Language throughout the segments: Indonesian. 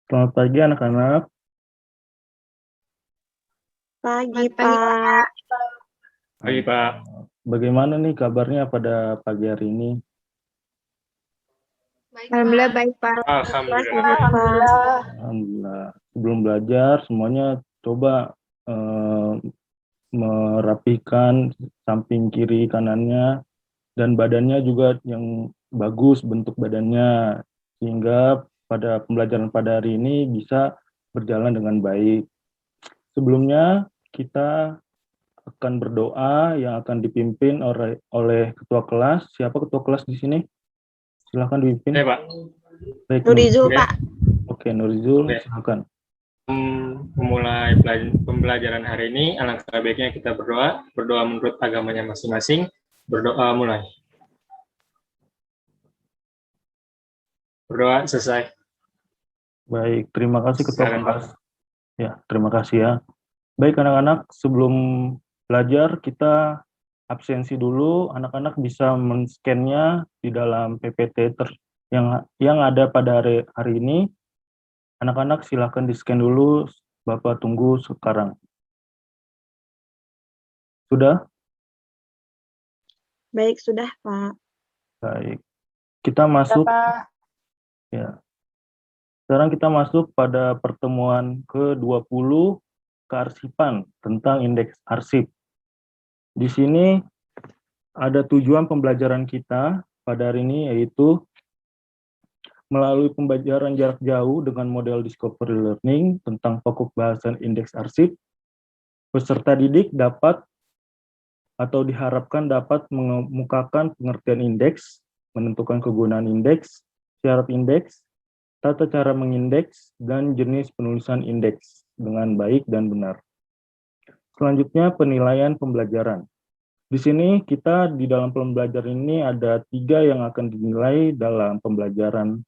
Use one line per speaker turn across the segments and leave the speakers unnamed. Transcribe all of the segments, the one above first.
Selamat pagi anak-anak.
Pagi, Pak.
Pagi, Pak.
Bagaimana nih kabarnya pada pagi hari ini?
Alhamdulillah baik, Pak.
Alhamdulillah.
Sehat, Pak.
Alhamdulillah. Sebelum belajar, semuanya coba merapikan samping kiri kanannya dan badannya juga yang bagus bentuk badannya sehingga pada pembelajaran pada hari ini bisa berjalan dengan baik. Sebelumnya kita akan berdoa yang akan dipimpin oleh ketua kelas. Siapa ketua kelas di sini? Silahkan dipimpin.
Oke, Pak.
Baik,
Nurizul,
Oke.
Pak.
Oke, Nurizul,
Oke.
silakan.
Memulai pembelajaran hari ini, alangkah baiknya kita berdoa menurut agamanya masing-masing. Berdoa mulai. Berdoa selesai.
Baik, terima kasih ketua
Silakan,
kelas. Ya, terima kasih ya. Baik anak-anak, sebelum belajar kita absensi dulu. Anak-anak bisa men-scan-nya di dalam PPT yang ada pada hari ini. Anak-anak silakan di-scan dulu. Bapak tunggu sekarang. Sudah?
Baik, sudah, Pak.
Baik. Kita masuk. Ya. Sekarang kita masuk pada pertemuan ke-20 kearsipan tentang indeks arsip. Di sini ada tujuan pembelajaran kita pada hari ini yaitu melalui pembelajaran jarak jauh dengan model discovery learning tentang pokok bahasan indeks arsip, peserta didik dapat atau diharapkan dapat mengemukakan pengertian indeks, menentukan kegunaan indeks, syarat indeks, tata cara mengindeks, dan jenis penulisan indeks dengan baik dan benar. Selanjutnya, penilaian pembelajaran. Di sini kita di dalam pembelajaran ini ada 3 yang akan dinilai dalam pembelajaran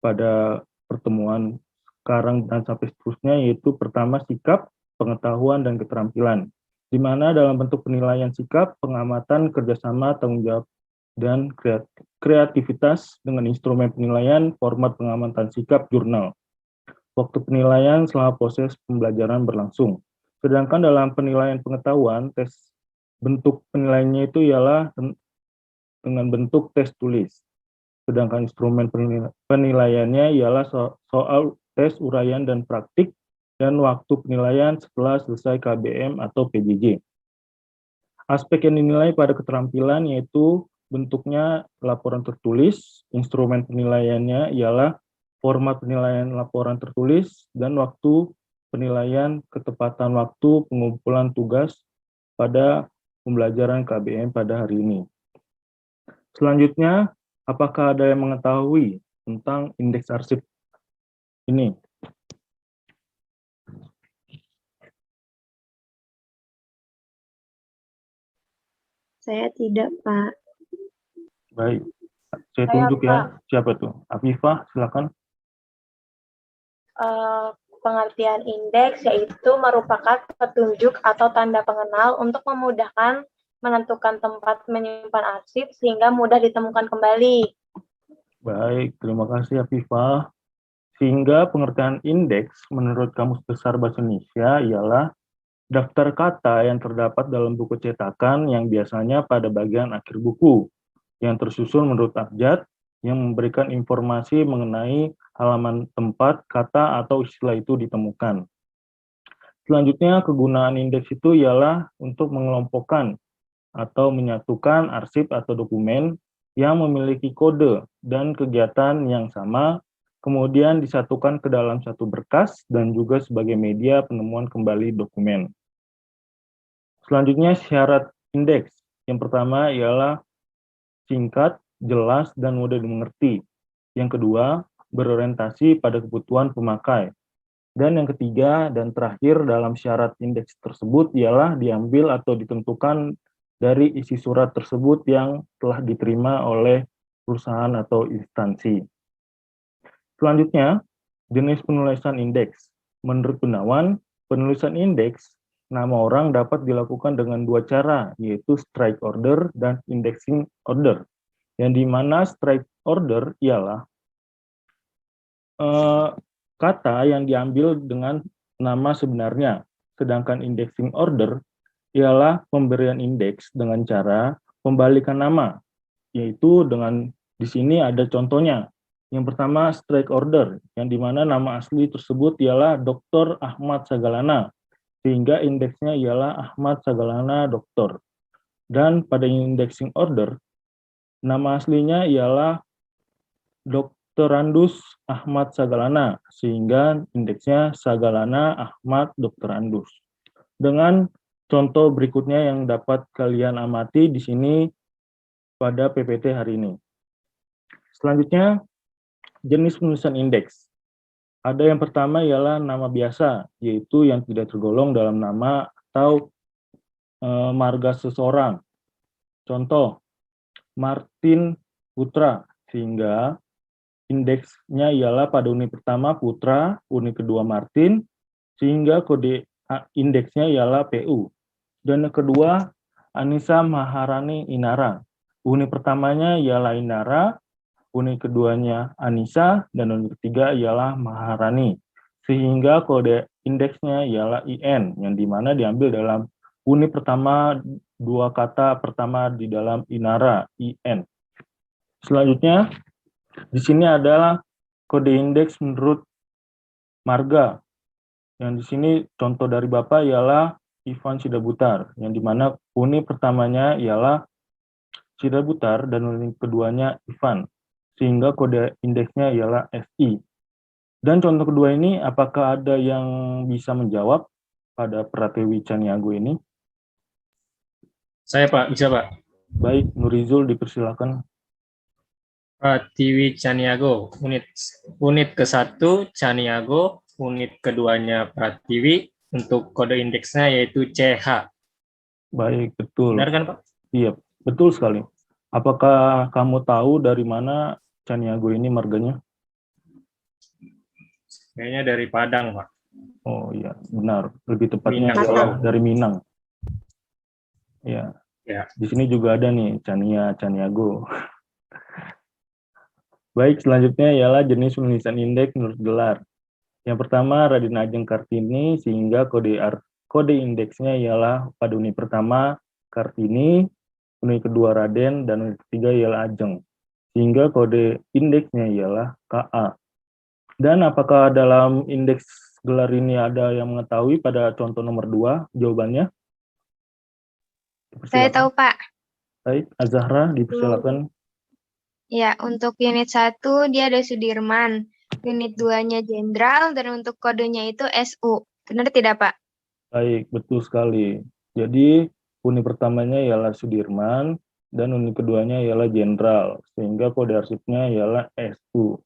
pada pertemuan sekarang dan sampai seterusnya, yaitu pertama sikap, pengetahuan, dan keterampilan. Di mana dalam bentuk penilaian sikap, pengamatan, kerjasama, tanggung jawab, dan kreativitas dengan instrumen penilaian, format pengamatan sikap, jurnal. Waktu penilaian selama proses pembelajaran berlangsung. Sedangkan dalam penilaian pengetahuan, bentuk penilaiannya itu ialah dengan bentuk tes tulis. Sedangkan instrumen penilaiannya ialah soal tes uraian dan praktik dan waktu penilaian setelah selesai KBM atau PJJ. Aspek yang dinilai pada keterampilan yaitu bentuknya laporan tertulis, instrumen penilaiannya ialah format penilaian laporan tertulis, dan waktu penilaian ketepatan waktu pengumpulan tugas pada pembelajaran KBM pada hari ini. Selanjutnya, apakah ada yang mengetahui tentang indeks arsip ini?
Saya tidak, Pak.
Baik, saya tunjuk ya. Siapa tuh? Afifah, silakan.
Pengertian indeks yaitu merupakan petunjuk atau tanda pengenal untuk memudahkan menentukan tempat menyimpan arsip sehingga mudah ditemukan kembali.
Baik, terima kasih Afifah. Sehingga pengertian indeks menurut Kamus Besar Bahasa Indonesia ialah daftar kata yang terdapat dalam buku cetakan yang biasanya pada bagian akhir buku, yang tersusun menurut abjad, yang memberikan informasi mengenai halaman tempat, kata, atau istilah itu ditemukan. Selanjutnya, kegunaan indeks itu ialah untuk mengelompokkan atau menyatukan arsip atau dokumen yang memiliki kode dan kegiatan yang sama, kemudian disatukan ke dalam satu berkas dan juga sebagai media penemuan kembali dokumen. Selanjutnya, syarat indeks. Yang pertama ialah singkat, jelas, dan mudah dimengerti. Yang kedua, berorientasi pada kebutuhan pemakai. Dan yang ketiga dan terakhir dalam syarat indeks tersebut ialah diambil atau ditentukan dari isi surat tersebut yang telah diterima oleh perusahaan atau instansi. Selanjutnya, jenis penulisan indeks. Menurut Gunawan, penulisan indeks nama orang dapat dilakukan dengan 2 cara, yaitu strike order dan indexing order. Yang di mana strike order ialah kata yang diambil dengan nama sebenarnya. Sedangkan indexing order ialah pemberian indeks dengan cara pembalikan nama, yaitu dengan di sini ada contohnya. Yang pertama strike order, yang dimana nama asli tersebut ialah Dr. Ahmad Sagalana, sehingga indeksnya ialah Ahmad Sagalana Doktor. Dan pada indexing order, nama aslinya ialah Doktorandus Ahmad Sagalana, sehingga indeksnya Sagalana Ahmad Doktorandus. Dengan contoh berikutnya yang dapat kalian amati di sini pada PPT hari ini. Selanjutnya, jenis penulisan indeks. Ada yang pertama ialah nama biasa, yaitu yang tidak tergolong dalam nama atau marga seseorang. Contoh, Martin Putra, sehingga indeksnya ialah pada unit pertama Putra, unit kedua Martin, sehingga kode indeksnya ialah PU. Dan yang kedua, Anissa Maharani Inara. Unit pertamanya ialah Inara, unit keduanya Anissa, dan unit ketiga ialah Maharani. Sehingga kode indeksnya ialah IN, yang dimana diambil dalam unit pertama dua kata pertama di dalam Inara, IN. Selanjutnya, di sini adalah kode indeks menurut marga. Yang di sini contoh dari Bapak ialah Ivan Sidabutar, yang dimana unit pertamanya ialah Sidabutar dan unit keduanya Ivan, sehingga kode indeksnya ialah SI. Dan contoh kedua ini, apakah ada yang bisa menjawab pada Pratiwi Caniago ini?
Saya Pak, bisa Pak.
Baik, Nurizul dipersilakan.
Pratiwi Caniago, unit ke-1 Caniago, unit keduanya Pratiwi, untuk kode indeksnya yaitu CH.
Baik, betul.
Benar kan Pak?
Iya, betul sekali. Apakah kamu tahu dari mana Caniago ini marganya?
Kayaknya dari Padang Pak.
Oh iya, benar. Lebih tepatnya
Minang.
adalah dari Minang. Ya.
Ya.
Di sini juga ada nih Caniago. Baik, selanjutnya ialah jenis penulisan indeks menurut gelar. Yang pertama Raden Ajeng Kartini, sehingga kode indeksnya ialah pada unit pertama Kartini, unit kedua Raden, dan unit ketiga ialah Ajeng. Sehingga kode indeksnya ialah KA. Dan apakah dalam indeks gelar ini ada yang mengetahui pada contoh nomor 2 jawabannya?
Saya tahu, Pak.
Baik, Azahra dipersilakan.
Ya, untuk unit 1 dia ada Sudirman, unit 2-nya Jenderal, dan untuk kodenya itu SU. Benar tidak, Pak?
Baik, betul sekali. Jadi, unit pertamanya ialah Sudirman, dan unit keduanya ialah Jenderal, sehingga kode arsipnya ialah SU.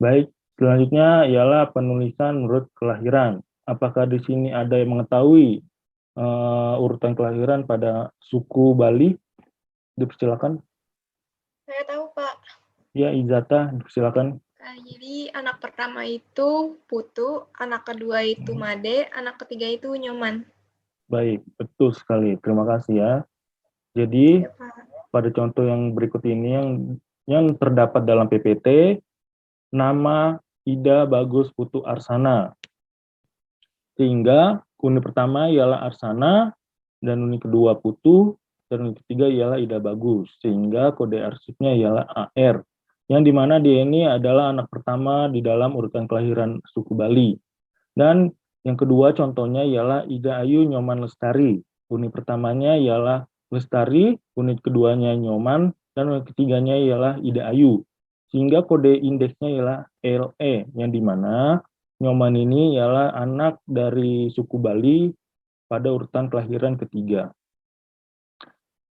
Baik, selanjutnya ialah penulisan menurut kelahiran. Apakah di sini ada yang mengetahui urutan kelahiran pada suku Bali? Dipersilakan.
Saya tahu, Pak.
Ya, Izata, dipersilakan.
Jadi anak pertama itu Putu, anak kedua itu Made, anak ketiga itu Nyoman.
Baik, betul sekali. Terima kasih ya. Jadi,
Ya, Pak.
pada contoh yang berikut ini yang terdapat dalam PPT, nama Ida Bagus Putu Arsana. Sehingga unit pertama ialah Arsana, dan unit kedua Putu, dan unit ketiga ialah Ida Bagus. Sehingga kode arsipnya ialah AR. Yang dimana dia ini adalah anak pertama di dalam urutan kelahiran suku Bali. Dan yang kedua contohnya ialah Ida Ayu Nyoman Lestari. Unit pertamanya ialah Lestari, unit keduanya Nyoman, dan unit ketiganya ialah Ida Ayu. Sehingga kode indeksnya ialah LE, yang dimana Nyoman ini ialah anak dari suku Bali pada urutan kelahiran ketiga.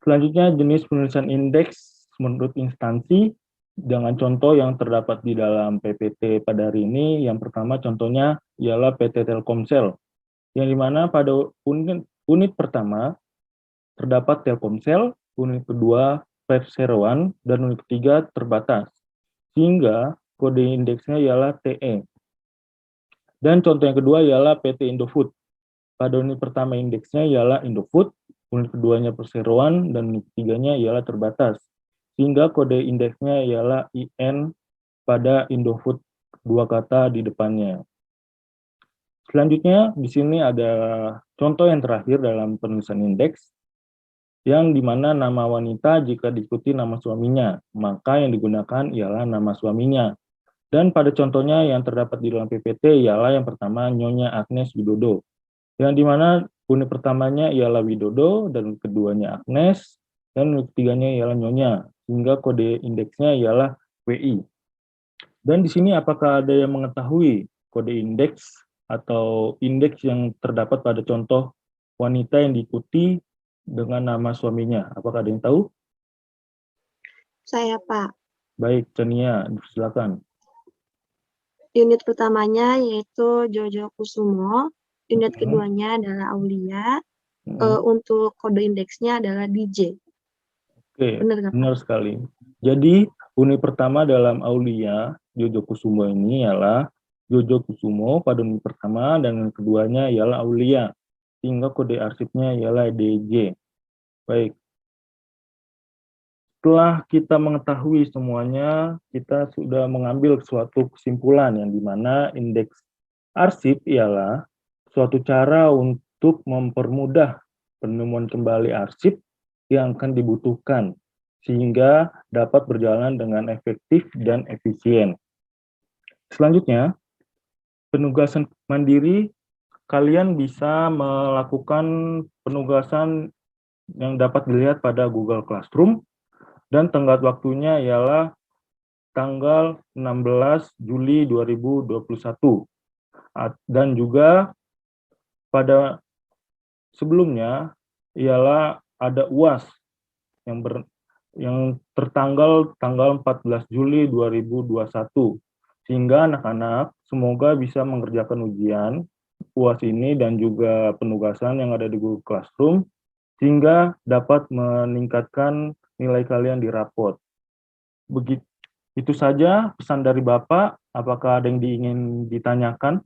Selanjutnya jenis penulisan indeks menurut instansi dengan contoh yang terdapat di dalam PPT pada hari ini. Yang pertama contohnya ialah PT Telkomsel, yang dimana pada unit pertama terdapat Telkomsel, unit kedua Perseroan, dan unit ketiga Terbatas, sehingga kode indeksnya ialah TE. Dan contoh yang kedua ialah PT Indofood. Pada unit pertama indeksnya ialah Indofood, unit keduanya Perseroan, dan unit ketiganya ialah Terbatas, sehingga kode indeksnya ialah IN pada Indofood dua kata di depannya. Selanjutnya, di sini ada contoh yang terakhir dalam penulisan indeks, yang dimana nama wanita jika diikuti nama suaminya, maka yang digunakan ialah nama suaminya. Dan pada contohnya yang terdapat di dalam PPT ialah yang pertama Nyonya Agnes Widodo, yang dimana unit pertamanya ialah Widodo, dan keduanya Agnes, dan unit ketiganya ialah Nyonya, sehingga kode indeksnya ialah WI. Dan di sini apakah ada yang mengetahui kode indeks atau indeks yang terdapat pada contoh wanita yang diikuti dengan nama suaminya? Apakah ada yang tahu?
Saya, Pak.
Baik, Chania, silakan.
Unit pertamanya yaitu Jojo Kusumo, unit
Mhm.
keduanya adalah Aulia,
Mhm.
untuk kode indeksnya adalah DJ.
Oke,
Benar nggak, Pak?
benar sekali. Jadi, unit pertama dalam Aulia, Jojo Kusumo ini ialah Jojo Kusumo pada unit pertama, dan unit keduanya ialah Aulia, sehingga kode arsipnya ialah DJ. Baik. Setelah kita mengetahui semuanya, kita sudah mengambil suatu kesimpulan yang dimana indeks arsip ialah suatu cara untuk mempermudah penemuan kembali arsip yang akan dibutuhkan, sehingga dapat berjalan dengan efektif dan efisien. Selanjutnya, penugasan mandiri, kalian bisa melakukan penugasan yang dapat dilihat pada Google Classroom, dan tenggat waktunya ialah tanggal 16 Juli 2021. Dan juga pada sebelumnya ialah ada UAS yang tertanggal tanggal 14 Juli 2021. Sehingga anak-anak semoga bisa mengerjakan ujian UAS ini dan juga penugasan yang ada di Google Classroom, sehingga dapat meningkatkan nilai kalian di rapot. Begitu itu saja pesan dari Bapak. Apakah ada yang ingin ditanyakan?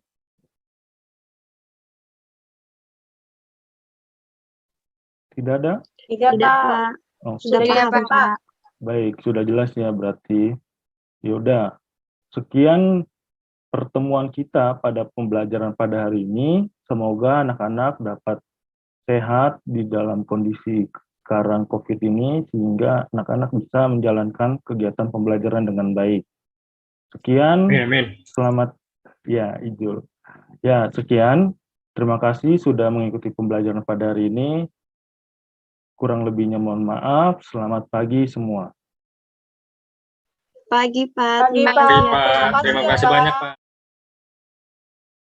Tidak ada?
Tidak,
Tidak,
Pak.
Pak.
Oh,
Sudah
Sudah
paham,
ya, Pak.
Pak.
baik, sudah jelas ya berarti. Yaudah, sekian pertemuan kita pada pembelajaran pada hari ini. Semoga anak-anak dapat sehat di dalam kondisi sekarang COVID ini, sehingga anak-anak bisa menjalankan kegiatan pembelajaran dengan baik. Sekian,
Amin.
selamat, ya, Ijul. Ya, sekian. Terima kasih sudah mengikuti pembelajaran pada hari ini. Kurang lebihnya mohon maaf. Selamat pagi semua.
Pagi, Pak.
Pagi,
Terima
Pak.
kasih
Pak,
atas
terima
kasih ya,
kasih
Pak.
banyak, Pak.